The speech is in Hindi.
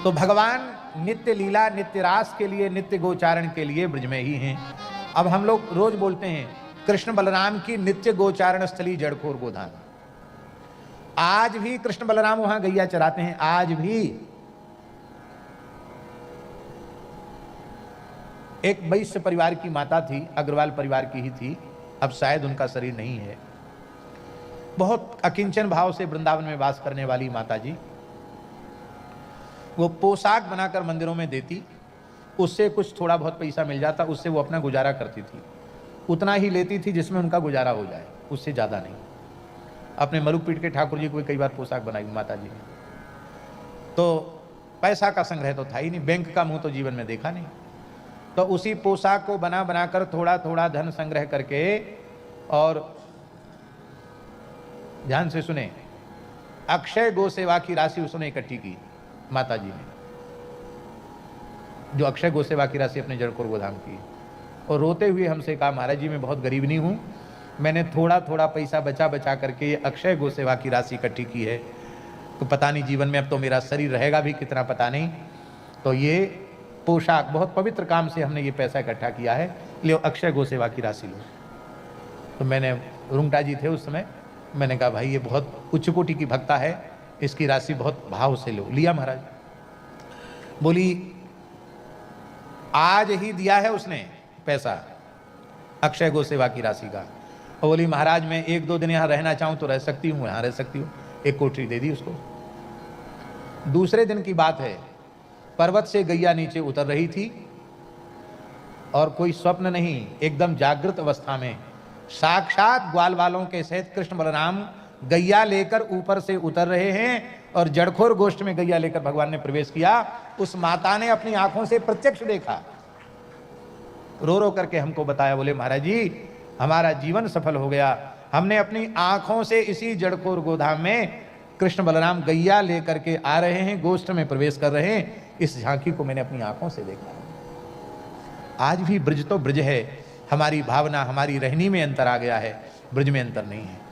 तो भगवान नित्य लीला, नित्य रास के लिए, नित्य गोचारण के लिए ब्रज में ही हैं। अब हम लोग रोज बोलते हैं कृष्ण बलराम की नित्य गोचारण स्थली जड़खोर गोधाम। आज भी कृष्ण बलराम वहां गैया चराते हैं, आज भी। एक वैश्य परिवार की माता थी, अग्रवाल परिवार की ही थी, अब शायद उनका शरीर नहीं है। बहुत अकिंचन भाव से वृंदावन में वास करने वाली माता जी, वो पोशाक बनाकर मंदिरों में देती, उससे कुछ थोड़ा बहुत पैसा मिल जाता, उससे वो अपना गुजारा करती थी। उतना ही लेती थी जिसमें उनका गुजारा हो जाए, उससे ज़्यादा नहीं। अपने मरुपीठ के ठाकुर जी को कई बार पोशाक बनाई माता जी ने। तो पैसा का संग्रह तो था ही नहीं, बैंक का मुंह तो जीवन में देखा नहीं। तो उसी पोशाक को बना बनाकर थोड़ा थोड़ा धन संग्रह करके, और ध्यान से सुने, अक्षय गो सेवा की राशि उसने इकट्ठी की माता जी ने, जो अक्षय गो सेवा की राशि अपने जड़खोर गोधाम की। और रोते हुए हमसे कहा, महाराज जी मैं बहुत गरीबनी हूँ, मैंने थोड़ा थोड़ा पैसा बचा बचा करके ये अक्षय गो सेवा की राशि इकट्ठी की है, तो पता नहीं जीवन में अब तो मेरा शरीर रहेगा भी कितना पता नहीं, तो ये पोशाक बहुत पवित्र काम से हमने ये पैसा इकट्ठा किया है, लियो अक्षय गो सेवा की राशि लो। तो मैंने, रुंगटा जी थे उस समय, मैंने कहा भाई ये बहुत उच्च कोटि की भक्ता है, इसकी राशि बहुत भाव से लो। लिया महाराज। बोली आज ही दिया है उसने पैसा अक्षय गो सेवा की राशि का। और बोली महाराज मैं 1-2 दिन यहाँ रहना चाहूँ तो रह सकती हूँ, यहाँ रह सकती हूँ। एक कोठरी दे दी उसको। दूसरे दिन की बात है, पर्वत से गैया नीचे उतर रही थी, और कोई स्वप्न नहीं, एकदम जागृत अवस्था में साक्षात ग्वाल वालों के सहित कृष्ण बलराम गैया लेकर ऊपर से उतर रहे हैं, और जड़खोर गोष्ठ में गैया लेकर भगवान ने प्रवेश किया। उस माता ने अपनी आंखों से प्रत्यक्ष देखा, रो रो करके हमको बताया। बोले महाराज जी हमारा जीवन सफल हो गया, हमने अपनी आंखों से इसी जड़खोर गोधाम में कृष्ण बलराम गैया लेकर के आ रहे हैं, गोष्ठ में प्रवेश कर रहे हैं, इस झांकी को मैंने अपनी आंखों से देखा। आज भी ब्रज तो ब्रज है, हमारी भावना, हमारी रहनी में अंतर आ गया है, ब्रज में अंतर नहीं है।